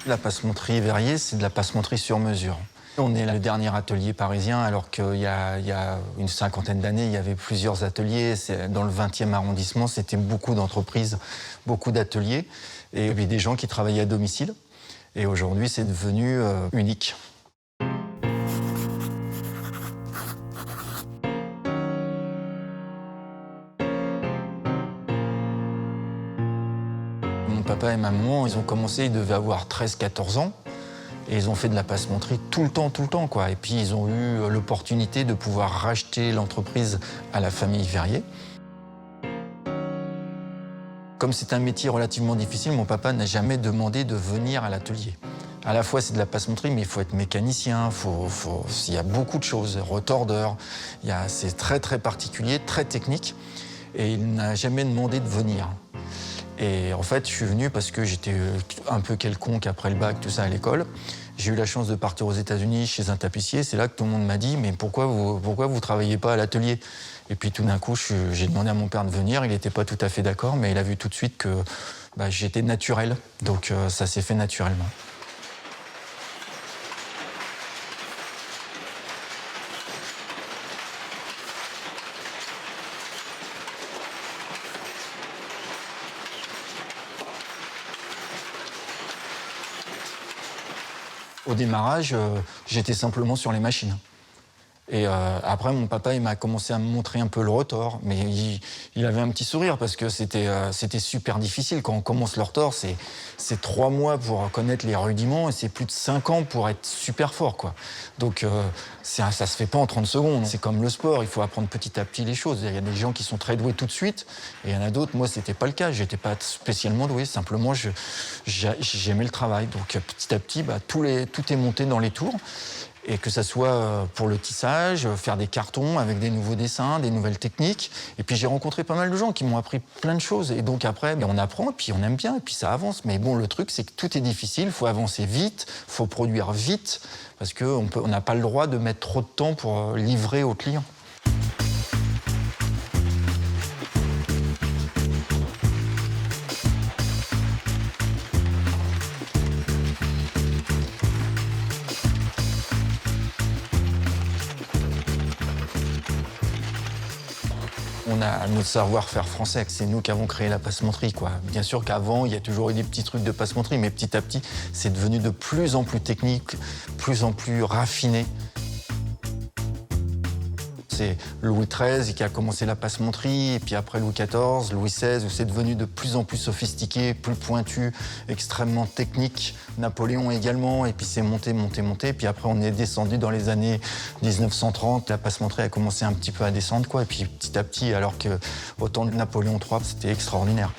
La passementerie Verrier, c'est de la passementerie sur mesure. On est le dernier atelier parisien, alors qu'il y a une cinquantaine d'années, il y avait plusieurs ateliers. Dans le 20e arrondissement, c'était beaucoup d'entreprises, beaucoup d'ateliers, et il y avait des gens qui travaillaient à domicile. Et aujourd'hui, c'est devenu unique. Mon papa et ma maman, ils ont commencé, ils devaient avoir 13-14 ans. Et ils ont fait de la passementerie tout le temps, quoi. Et puis ils ont eu l'opportunité de pouvoir racheter l'entreprise à la famille Verrier. Comme c'est un métier relativement difficile, mon papa n'a jamais demandé de venir à l'atelier. À la fois, c'est de la passementerie, mais il faut être mécanicien, il y a beaucoup de choses, retordeur. C'est très particulier, très technique. Et il n'a jamais demandé de venir. Et en fait, je suis venu parce que j'étais un peu quelconque après le bac, tout ça à l'école. J'ai eu la chance de partir aux États-Unis chez un tapissier. C'est là que tout le monde m'a dit « Mais pourquoi vous travaillez pas à l'atelier ?» Et puis tout d'un coup, j'ai demandé à mon père de venir. Il n'était pas tout à fait d'accord, mais il a vu tout de suite que j'étais naturel. Donc ça s'est fait naturellement. Au démarrage, j'étais simplement sur les machines. Et après, mon papa, il m'a commencé à me montrer un peu le rotor. Mais il avait un petit sourire parce que c'était super difficile. Quand on commence le rotor, c'est 3 mois pour connaître les rudiments et c'est plus de 5 ans pour être super fort, quoi. Donc ça se fait pas en 30 secondes. C'est comme le sport, il faut apprendre petit à petit les choses. Il y a des gens qui sont très doués tout de suite et il y en a d'autres, moi, c'était pas le cas. J'étais pas spécialement doué, simplement j'aimais le travail. Donc petit à petit, tout est monté dans les tours. Et que ça soit pour le tissage, faire des cartons avec des nouveaux dessins, des nouvelles techniques. Et puis j'ai rencontré pas mal de gens qui m'ont appris plein de choses. Et donc après, on apprend, et puis on aime bien, et puis ça avance. Mais bon, le truc, c'est que tout est difficile, il faut avancer vite, il faut produire vite, parce qu'on n'a pas le droit de mettre trop de temps pour livrer aux clients. On a notre savoir-faire français, c'est nous qui avons créé la passementerie, quoi. Bien sûr qu'avant, il y a toujours eu des petits trucs de passementerie, mais petit à petit, c'est devenu de plus en plus technique, plus en plus raffiné. C'est Louis XIII qui a commencé la passementerie, et puis après Louis XIV, Louis XVI, où c'est devenu de plus en plus sophistiqué, plus pointu, extrêmement technique. Napoléon également, et puis c'est monté. Et puis après, on est descendu dans les années 1930. La passementerie a commencé un petit peu à descendre, quoi. Et puis petit à petit, alors qu'au temps de Napoléon III, c'était extraordinaire.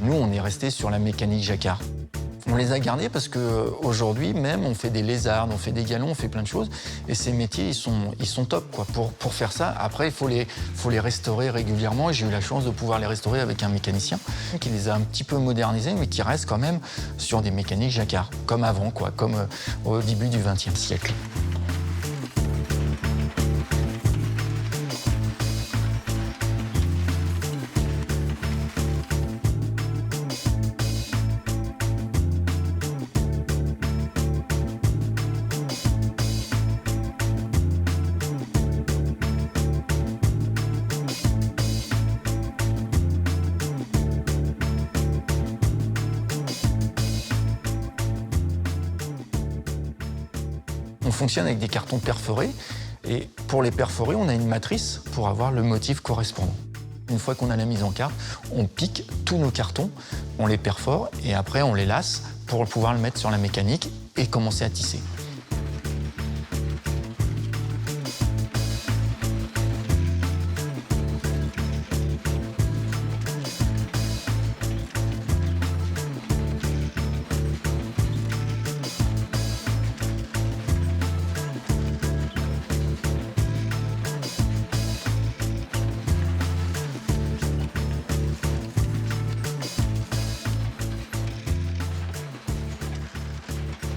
Nous, on est resté sur la mécanique jacquard. On les a gardés parce qu'aujourd'hui même, on fait des lézardes, on fait des galons, on fait plein de choses. Et ces métiers, ils sont top, quoi. Pour faire ça, après, il faut les restaurer régulièrement. Et j'ai eu la chance de pouvoir les restaurer avec un mécanicien qui les a un petit peu modernisés, mais qui reste quand même sur des mécaniques jacquard, comme avant, quoi, comme au début du XXe siècle. On fonctionne avec des cartons perforés et pour les perforer, on a une matrice pour avoir le motif correspondant. Une fois qu'on a la mise en carte, on pique tous nos cartons, on les perfore et après on les lasse pour pouvoir le mettre sur la mécanique et commencer à tisser.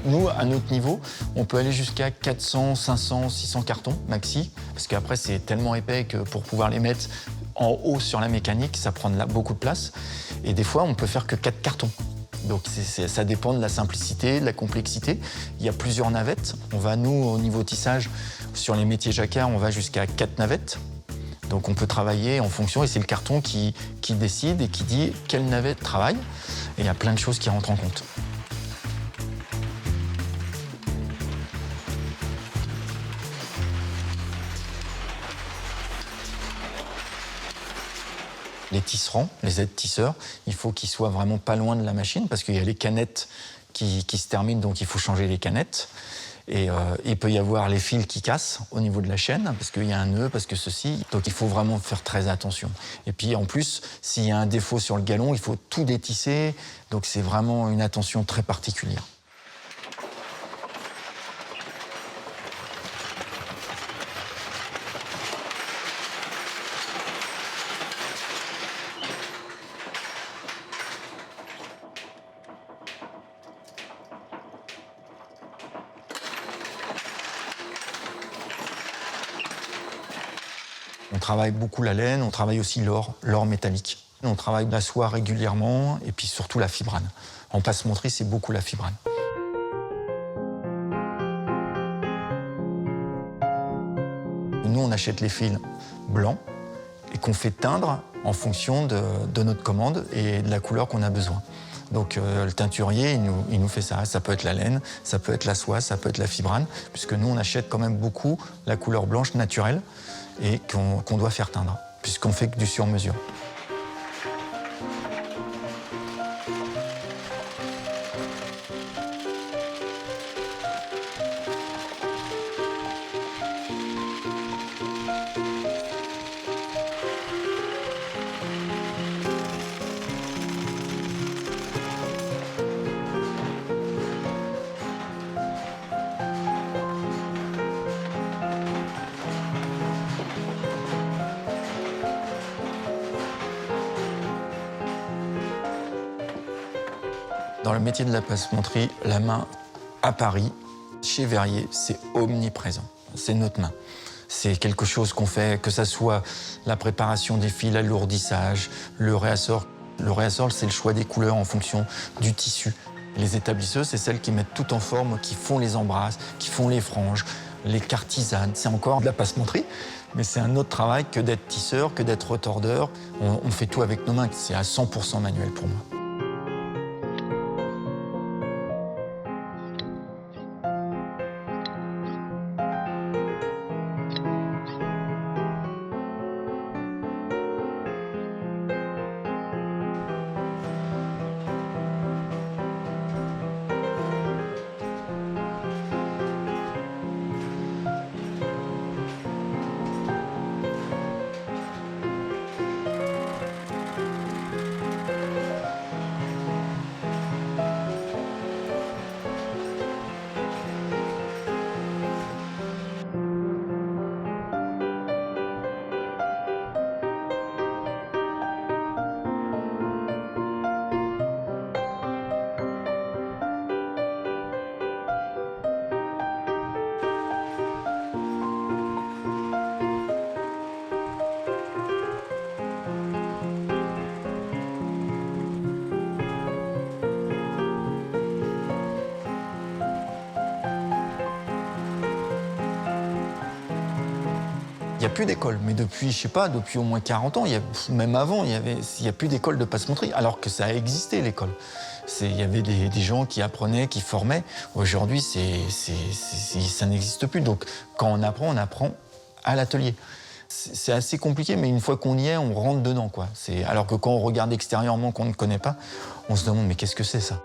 Nous, à notre niveau, on peut aller jusqu'à 400, 500, 600 cartons maxi, parce qu'après, c'est tellement épais que pour pouvoir les mettre en haut sur la mécanique, ça prend là beaucoup de place. Et des fois, on peut faire que 4 cartons. Donc ça dépend de la simplicité, de la complexité. Il y a plusieurs navettes. On va, nous, au niveau tissage, sur les métiers jacquard, on va jusqu'à 4 navettes. Donc on peut travailler en fonction, et c'est le carton qui décide et qui dit quelle navette travaille. Et il y a plein de choses qui rentrent en compte. Les tisserands, les aides-tisseurs, il faut qu'ils soient vraiment pas loin de la machine parce qu'il y a les canettes qui se terminent, donc il faut changer les canettes. Et il peut y avoir les fils qui cassent au niveau de la chaîne parce qu'il y a un nœud, parce que ceci. Donc il faut vraiment faire très attention. Et puis en plus, s'il y a un défaut sur le galon, il faut tout détisser. Donc c'est vraiment une attention très particulière. On travaille beaucoup la laine, on travaille aussi l'or métallique. On travaille la soie régulièrement et puis surtout la fibrane. En passementerie, c'est beaucoup la fibrane. Nous, on achète les fils blancs et qu'on fait teindre en fonction de notre commande et de la couleur qu'on a besoin. Donc le teinturier, il nous fait ça. Ça peut être la laine, ça peut être la soie, ça peut être la fibrane, puisque nous, on achète quand même beaucoup la couleur blanche naturelle et qu'on doit faire teindre, puisqu'on fait que du sur-mesure. Dans le métier de la passementerie, la main à Paris, chez Verrier, c'est omniprésent. C'est notre main. C'est quelque chose qu'on fait, que ça soit la préparation des fils, l'alourdissage, le réassort. Le réassort, c'est le choix des couleurs en fonction du tissu. Les établisseuses, c'est celles qui mettent tout en forme, qui font les embrasses, qui font les franges, les cartisanes. C'est encore de la passementerie, mais c'est un autre travail que d'être tisseur, que d'être retordeur. On fait tout avec nos mains. C'est à 100% manuel pour moi. Il n'y a plus d'école, mais depuis, je sais pas, depuis au moins 40 ans, même avant, il y a plus d'école de passementerie, alors que ça a existé, l'école. Il y avait des gens qui apprenaient, qui formaient. Aujourd'hui, ça n'existe plus. Donc, quand on apprend à l'atelier. C'est assez compliqué, mais une fois qu'on y est, on rentre dedans, quoi. Alors que quand on regarde extérieurement, qu'on ne connaît pas, on se demande, mais qu'est-ce que c'est, ça ?